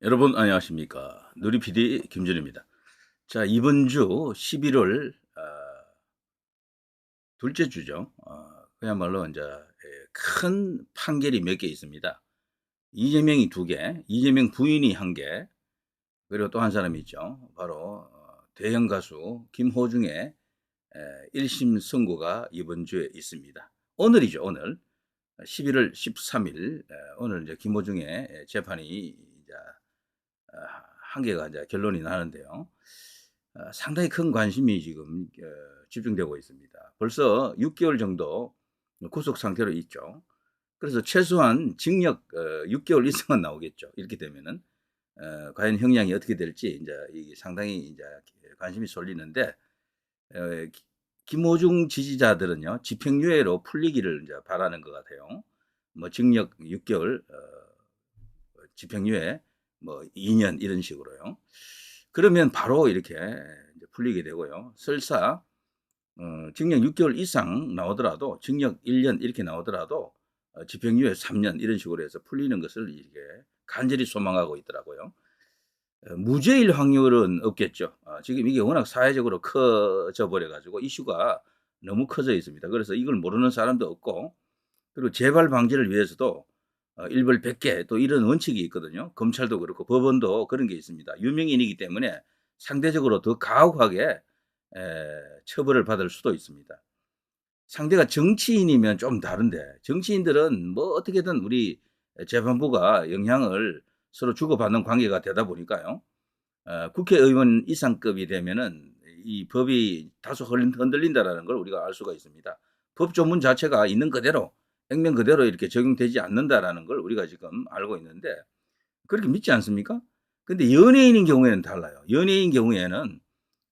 여러분 안녕하십니까. 누리 PD 김준입니다. 자, 이번 주 11월 둘째 주죠. 그야말로 이제 큰 판결이 몇 개 있습니다. 이재명이 두 개, 이재명 부인이 한 개, 그리고 또 한 사람이 있죠. 바로 대형 가수 김호중의 1심 선고가 이번 주에 있습니다. 오늘이죠, 오늘. 11월 13일 오늘 이제 김호중의 재판이 이제 어, 한 개가 이제 결론이 나는데요. 상당히 큰 관심이 지금 집중되고 있습니다. 벌써 6개월 정도 구속 상태로 있죠. 그래서 최소한 징역 6개월 이상은 나오겠죠. 이렇게 되면은 과연 형량이 어떻게 될지 이제 이게 상당히 이제 관심이 쏠리는데 김호중 지지자들은요 집행유예로 풀리기를 이제 바라는 것 같아요. 뭐 징역 6개월, 집행유예 뭐 2년 이런 식으로요. 그러면 바로 이렇게 이제 풀리게 되고요. 설사 징역 6개월 이상 나오더라도 징역 1년 이렇게 나오더라도 집행유예 3년 이런 식으로 해서 풀리는 것을 이게 간절히 소망하고 있더라고요. 무죄일 확률은 없겠죠. 지금 이게 워낙 사회적으로 커져 버려가지고 이슈가 너무 커져 있습니다. 그래서 이걸 모르는 사람도 없고, 그리고 재발 방지를 위해서도 일벌 100개 또 이런 원칙이 있거든요. 검찰도 그렇고 법원도 그런 게 있습니다. 유명인이기 때문에 상대적으로 더 가혹하게 처벌을 받을 수도 있습니다. 상대가 정치인이면 좀 다른데, 정치인들은 뭐 어떻게든 우리 재판부가 영향을 서로 주고받는 관계가 되다 보니까요. 국회의원 이상급이 되면은 이 법이 다소 흔들린다라는 걸 우리가 알 수가 있습니다. 법 조문 자체가 있는 그대로, 액면 그대로 이렇게 적용되지 않는다라는 걸 우리가 지금 알고 있는데, 그렇게 믿지 않습니까? 근데 연예인인 경우에는 달라요. 연예인 경우에는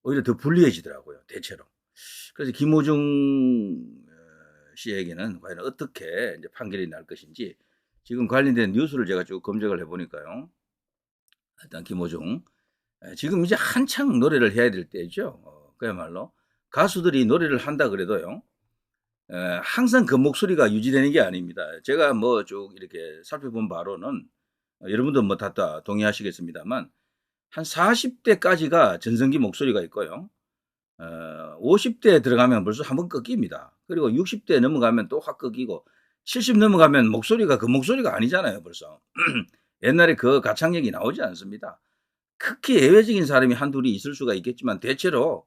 오히려 더 불리해지더라고요, 대체로. 그래서 김호중 씨에게는 과연 어떻게 이제 판결이 날 것인지 지금 관련된 뉴스를 제가 쭉 검색을 해보니까요. 일단 김호중 지금 이제 한창 노래를 해야 될 때죠. 그야말로 가수들이 노래를 한다 그래도요. 항상 그 목소리가 유지되는 게 아닙니다. 제가 뭐 쭉 이렇게 살펴본 바로는 여러분도 뭐 다 동의하시겠습니다만 한 40대까지가 전성기 목소리가 있고요. 50대 들어가면 벌써 한번 꺾입니다. 그리고 60대 넘어가면 또 확 꺾이고 70 넘어가면 목소리가 그 목소리가 아니잖아요, 벌써. 옛날에 그 가창력이 나오지 않습니다. 극히 예외적인 사람이 한둘이 있을 수가 있겠지만 대체로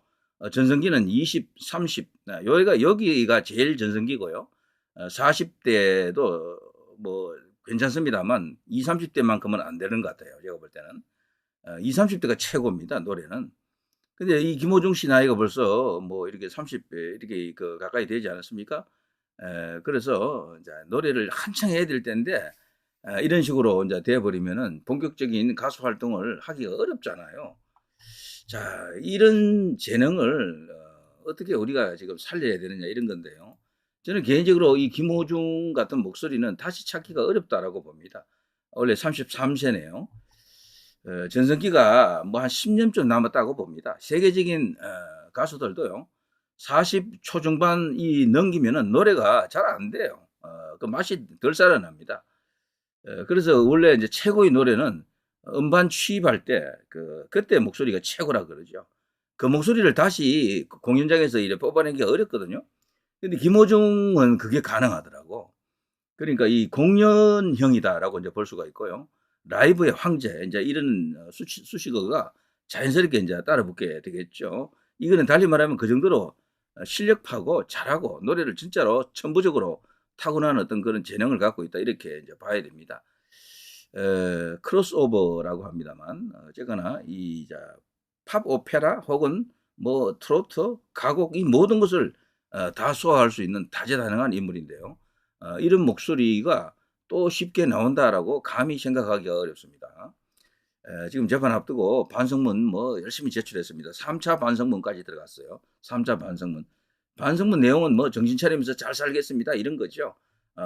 전성기는 20, 30, 여기가 제일 전성기고요. 40대도 뭐 괜찮습니다만 20, 30대만큼은 안 되는 것 같아요. 제가 볼 때는. 20, 30대가 최고입니다. 노래는. 근데 이 김호중 씨 나이가 벌써 뭐 이렇게 30대 이렇게 그 가까이 되지 않았습니까? 그래서 이제 노래를 한창 해야 될 때인데 이런 식으로 이제 돼버리면은 본격적인 가수 활동을 하기가 어렵잖아요. 자, 이런 재능을 어떻게 우리가 지금 살려야 되느냐 이런 건데요. 저는 개인적으로 이 김호중 같은 목소리는 다시 찾기가 어렵다라고 봅니다. 원래 33세네요. 전성기가 뭐 한 10년쯤 남았다고 봅니다. 세계적인 가수들도요. 40 초중반이 넘기면은 노래가 잘 안 돼요. 그 맛이 덜 살아납니다. 그래서 원래 이제 최고의 노래는 음반 취입할 때 그때 목소리가 최고라 그러죠. 그 목소리를 다시 공연장에서 이래 뽑아내기가 어렵거든요. 근데 김호중은 그게 가능하더라고. 그러니까 이 공연형이다라고 이제 볼 수가 있고요. 라이브의 황제, 이제 이런 수식어가 자연스럽게 이제 따라 붙게 되겠죠. 이거는 달리 말하면 그 정도로 실력파고 잘하고 노래를 진짜로 천부적으로 타고난 어떤 그런 재능을 갖고 있다. 이렇게 이제 봐야 됩니다. 크로스오버라고 합니다만, 어쨌거나 팝 오페라 혹은 뭐 트로트, 가곡 이 모든 것을 다 소화할 수 있는 다재다능한 인물인데요. 이런 목소리가 또 쉽게 나온다라고 감히 생각하기가 어렵습니다. 지금 재판 앞두고 반성문 뭐 열심히 제출했습니다. 3차 반성문까지 들어갔어요. 3차 반성문. 반성문 내용은 뭐 정신 차리면서 잘 살겠습니다. 이런 거죠.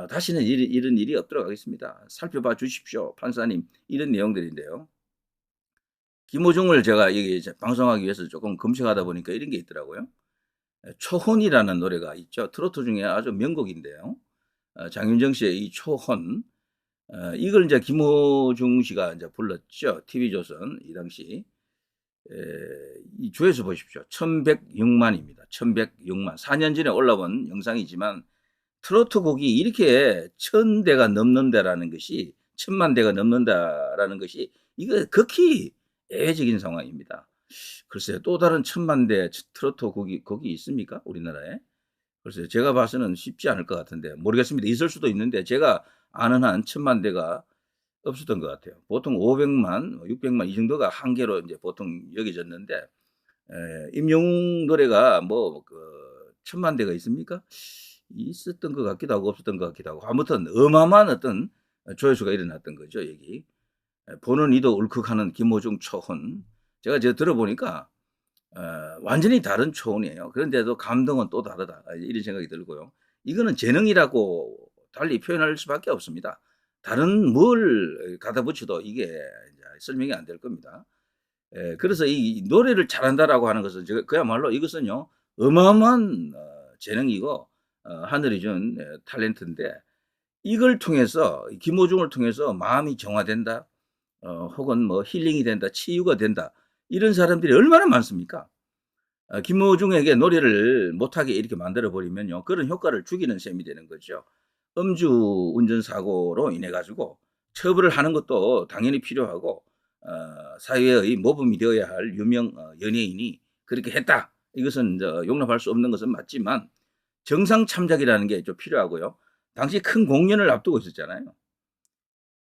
다시는 이런 일이 없도록 하겠습니다. 살펴봐 주십시오. 판사님. 이런 내용들인데요. 김호중을 제가 여기 방송하기 위해서 조금 검색하다 보니까 이런 게 있더라고요. 초혼이라는 노래가 있죠. 트로트 중에 아주 명곡인데요. 장윤정 씨의 이 초혼. 이걸 이제 김호중 씨가 이제 불렀죠. TV조선 이 당시. 이 조회수 보십시오. 1106만입니다. 1106만. 4년 전에 올라온 영상이지만 트로트 곡이 이렇게 1000대가 넘는다라는 것이 1000만 대가 넘는다라는 것이 이거 극히 예외적인 상황입니다. 글쎄요. 또 다른 1000만 대 트로트 곡이 있습니까? 우리나라에? 글쎄요. 제가 봐서는 쉽지 않을 것 같은데 모르겠습니다. 있을 수도 있는데 제가 아는 한 1000만 대가 없었던 것 같아요. 보통 500만, 600만 이 정도가 한계로 이제 보통 여겨졌는데 임영웅 노래가 뭐 1000만 대가 있습니까? 있었던 것 같기도 하고 없었던 것 같기도 하고 아무튼 어마어마한 어떤 조회수가 일어났던 거죠. 여기 보는 이도 울컥하는 김호중 초혼. 제가 들어보니까 완전히 다른 초혼이에요. 그런데도 감동은 또 다르다. 이런 생각이 들고요. 이거는 재능이라고 달리 표현할 수밖에 없습니다. 다른 뭘 갖다 붙여도 이게 이제 설명이 안 될 겁니다. 그래서 이 노래를 잘한다라고 하는 것은 그야말로 이것은요 어마어마한 재능이고 하늘이 준 탤런트인데 이걸 통해서 김호중을 통해서 마음이 정화된다, 혹은 뭐 힐링이 된다, 치유가 된다 이런 사람들이 얼마나 많습니까? 김호중에게 노래를 못하게 이렇게 만들어 버리면요 그런 효과를 죽이는 셈이 되는 거죠. 음주 운전 사고로 인해 가지고 처벌을 하는 것도 당연히 필요하고 사회의 모범이 되어야 할 유명 연예인이 그렇게 했다. 이것은 용납할 수 없는 것은 맞지만 정상 참작이라는 게 좀 필요하고요. 당시 큰 공연을 앞두고 있었잖아요.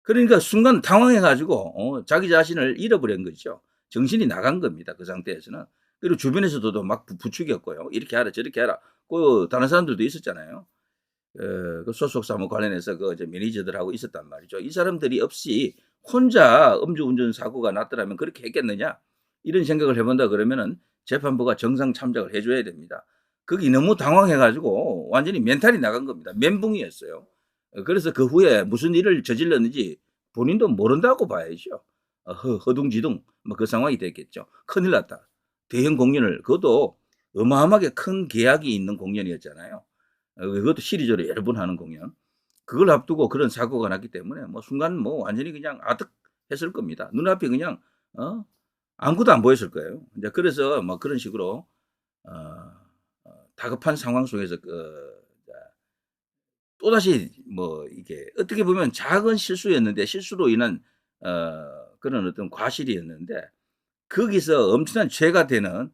그러니까 순간 당황해 가지고 자기 자신을 잃어버린 거죠. 정신이 나간 겁니다. 그 상태에서는. 그리고 주변에서도 막 부추겼고요. 이렇게 하라 저렇게 하라. 그 다른 사람들도 있었잖아요. 그 소속 사무 관련해서 그 매니저들하고 있었단 말이죠. 이 사람들이 없이 혼자 음주운전 사고가 났더라면 그렇게 했겠느냐? 이런 생각을 해본다 그러면은 재판부가 정상 참작을 해줘야 됩니다. 거기 너무 당황해가지고 완전히 멘탈이 나간 겁니다. 멘붕이었어요. 그래서 그 후에 무슨 일을 저질렀는지 본인도 모른다고 봐야죠. 허둥지둥 뭐 그 상황이 됐겠죠. 큰일 났다. 대형 공연을 그것도 어마어마하게 큰 계약이 있는 공연이었잖아요. 그것도 시리즈로 여러 번 하는 공연. 그걸 앞두고 그런 사고가 났기 때문에 뭐 순간 뭐 완전히 그냥 아득했을 겁니다. 눈앞이 그냥 아무것도 안 보였을 거예요. 이제 그래서 뭐 그런 식으로 다급한 상황 속에서 또다시 뭐 이게 어떻게 보면 작은 실수였는데 실수로 인한 그런 어떤 과실이었는데 거기서 엄청난 죄가 되는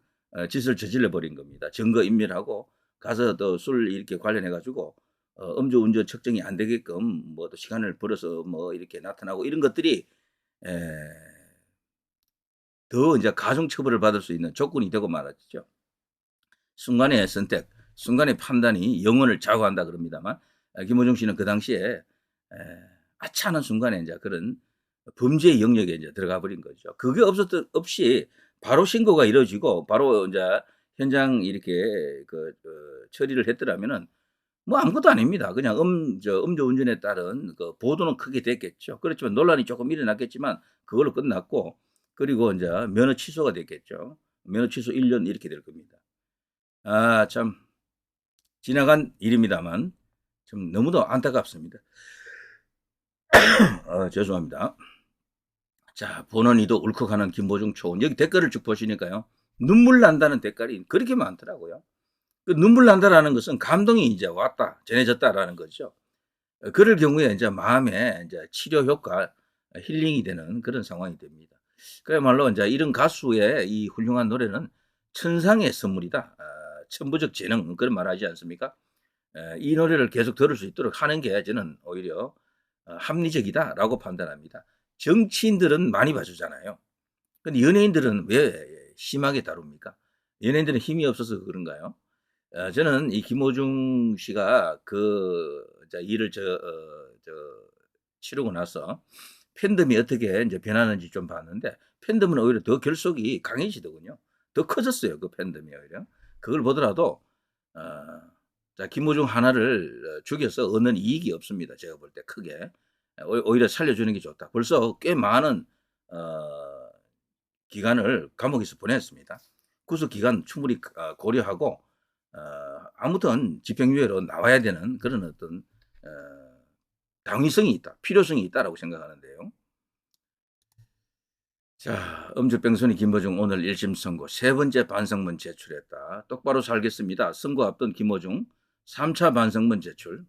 짓을 저질러 버린 겁니다. 증거 인멸하고 가서 또 술 이렇게 관련해 가지고 음주운전 측정이 안 되게끔 뭐 또 시간을 벌어서 뭐 이렇게 나타나고 이런 것들이 에, 더 이제 가중 처벌을 받을 수 있는 조건이 되고 말았죠. 순간의 선택, 순간의 판단이 영혼을 좌우한다 그럽니다만 김호중 씨는 그 당시에 아차하는 순간에 이제 그런 범죄의 영역에 이제 들어가 버린 거죠. 그게 없이 바로 신고가 이루어지고 바로 이제 현장 이렇게 처리를 했더라면은 뭐 아무것도 아닙니다. 그냥 음주운전에 따른 그 보도는 크게 됐겠죠. 그렇지만 논란이 조금 일어났겠지만 그걸로 끝났고 그리고 이제 면허 취소가 됐겠죠. 면허 취소 1년 이렇게 될 겁니다. 참 지나간 일입니다만 좀 너무도 안타깝습니다. 죄송합니다. 자, 보는 이도 울컥하는 김보중 초원. 여기 댓글을 쭉 보시니까요. 눈물 난다는 댓글이 그렇게 많더라고요. 그 눈물 난다라는 것은 감동이 이제 왔다, 전해졌다라는 거죠. 그럴 경우에 이제 마음에 이제 치료 효과, 힐링이 되는 그런 상황이 됩니다. 그야말로 이제 이런 가수의 이 훌륭한 노래는 천상의 선물이다. 천부적 재능 그런 말 하지 않습니까? 이 노래를 계속 들을 수 있도록 하는 게 저는 오히려 합리적이다라고 판단합니다. 정치인들은 많이 봐주잖아요. 근데 연예인들은 왜 심하게 다룹니까? 연예인들은 힘이 없어서 그런가요? 저는 이 김호중 씨가 그 일을 치르고 나서 팬덤이 어떻게 이제 변하는지 좀 봤는데 팬덤은 오히려 더 결속이 강해지더군요. 더 커졌어요. 그 팬덤이 오히려. 그걸 보더라도 어, 자, 김호중 하나를 죽여서 얻는 이익이 없습니다. 제가 볼 때 크게. 오히려 살려주는 게 좋다. 벌써 꽤 많은 기간을 감옥에서 보냈습니다. 구속 기간 충분히 고려하고 아무튼 집행유예로 나와야 되는 그런 어떤 당위성이 있다, 필요성이 있다라고 생각하는데요. 자, 음주병선이 김어중 오늘 1심 선고 세 번째 반성문 제출했다. 똑바로 살겠습니다. 선고 앞둔 김어중 3차 반성문 제출.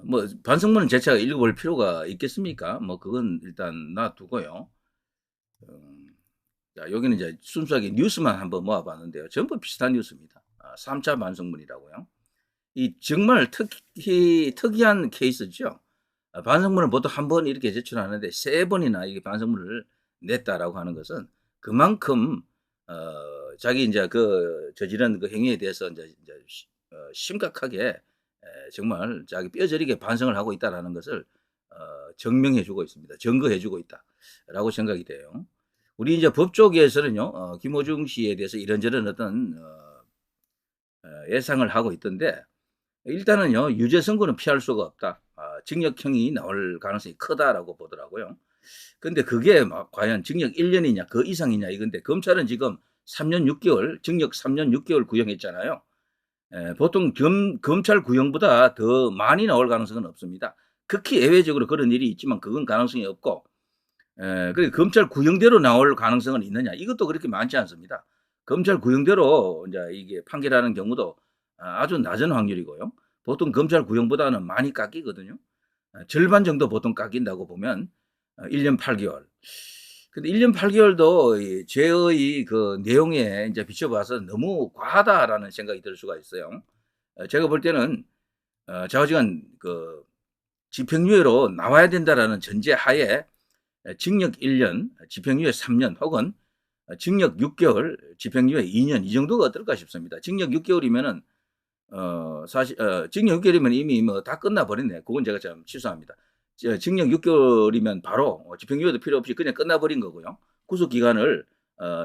뭐 반성문은 제가 읽어볼 필요가 있겠습니까? 뭐 그건 일단 놔두고요. 자, 여기는 이제 순수하게 뉴스만 한번 모아봤는데요. 전부 비슷한 뉴스입니다. 3차 반성문이라고요. 이 정말 특이한 케이스죠. 반성문을 보통 한 번 이렇게 제출하는데 세 번이나 이게 반성문을 냈다라고 하는 것은 그만큼 자기 이제 그 저지른 그 행위에 대해서 이제 심각하게 정말 자기 뼈저리게 반성을 하고 있다라는 것을 증명해주고 있습니다. 증거해주고 있다라고 생각이 돼요. 우리 이제 법조계에서는요, 김어중 씨에 대해서 이런저런 어떤 예상을 하고 있던데 일단은요, 유죄 선고는 피할 수가 없다. 징역형이 나올 가능성이 크다라고 보더라고요. 근데 그게 과연 징역 1년이냐, 그 이상이냐 이건데 검찰은 지금 3년 6개월, 징역 3년 6개월 구형했잖아요. 보통 검찰 구형보다 더 많이 나올 가능성은 없습니다. 극히 예외적으로 그런 일이 있지만 그건 가능성이 없고, 그리고 검찰 구형대로 나올 가능성은 있느냐? 이것도 그렇게 많지 않습니다. 검찰 구형대로 이제 이게 판결하는 경우도 아주 낮은 확률이고요. 보통 검찰 구형보다는 많이 깎이거든요. 절반 정도 보통 깎인다고 보면 1년 8개월. 근데 1년 8개월도 죄의 그 내용에 이제 비춰봐서 너무 과하다라는 생각이 들 수가 있어요. 제가 볼 때는 좌우지간 그 집행유예로 나와야 된다라는 전제 하에 징역 1년, 집행유예 3년 혹은 징역 6개월, 집행유예 2년 이 정도가 어떨까 싶습니다. 징역 6개월이면은 사실 징역 6개월이면 이미 뭐 다 끝나버렸네. 그건 제가 좀 취소합니다. 징역 6개월이면 바로 집행유예도 필요 없이 그냥 끝나버린 거고요. 구속 기간을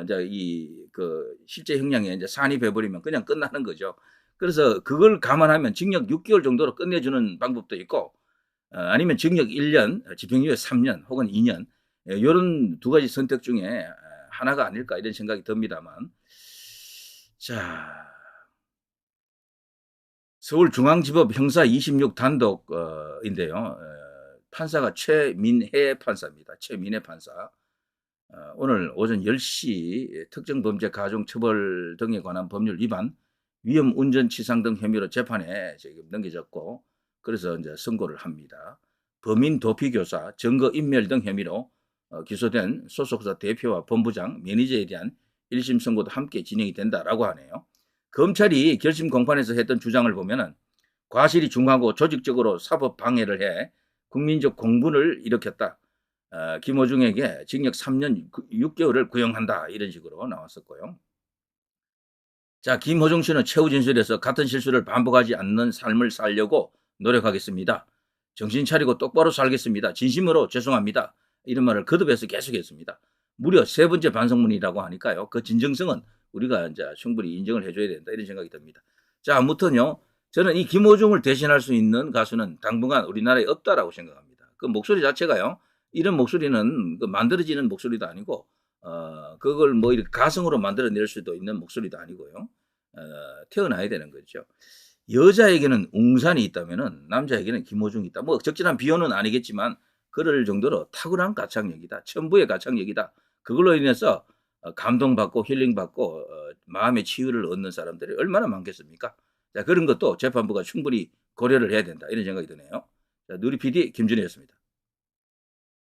이제 이 그 실제 형량에 이제 산입해버리면 그냥 끝나는 거죠. 그래서 그걸 감안하면 징역 6개월 정도로 끝내주는 방법도 있고, 아니면 징역 1년, 집행유예 3년 혹은 2년 이런 두 가지 선택 중에 하나가 아닐까 이런 생각이 듭니다만, 자. 서울중앙지법 형사 26 단독인데요. 판사가 최민혜 판사입니다. 최민혜 판사. 오늘 오전 10시 특정범죄 가중처벌 등에 관한 법률 위반, 위험운전치상 등 혐의로 재판에 지금 넘겨졌고, 그래서 이제 선고를 합니다. 범인 도피교사, 증거인멸 등 혐의로 기소된 소속사 대표와 본부장, 매니저에 대한 1심 선고도 함께 진행이 된다라고 하네요. 검찰이 결심 공판에서 했던 주장을 보면은 과실이 중하고 조직적으로 사법 방해를 해 국민적 공분을 일으켰다. 김어중에게 징역 3년 6개월을 구형한다. 이런 식으로 나왔었고요. 자, 김호중 씨는 최후 진술에서 같은 실수를 반복하지 않는 삶을 살려고 노력하겠습니다. 정신 차리고 똑바로 살겠습니다. 진심으로 죄송합니다. 이런 말을 거듭해서 계속했습니다. 무려 세 번째 반성문이라고 하니까요. 그 진정성은 우리가 이제 충분히 인정을 해줘야 된다. 이런 생각이 듭니다. 자, 아무튼요. 저는 이 김호중을 대신할 수 있는 가수는 당분간 우리나라에 없다라고 생각합니다. 그 목소리 자체가요. 이런 목소리는 그 만들어지는 목소리도 아니고, 그걸 뭐 이렇게 가성으로 만들어낼 수도 있는 목소리도 아니고요. 태어나야 되는 거죠. 여자에게는 웅산이 있다면은 남자에게는 김호중이 있다. 뭐 적절한 비유는 아니겠지만 그럴 정도로 탁월한 가창력이다. 천부의 가창력이다. 그걸로 인해서 감동받고 힐링받고 마음의 치유를 얻는 사람들이 얼마나 많겠습니까? 자, 그런 것도 재판부가 충분히 고려를 해야 된다. 이런 생각이 드네요. 자, 누리 PD 김준희였습니다.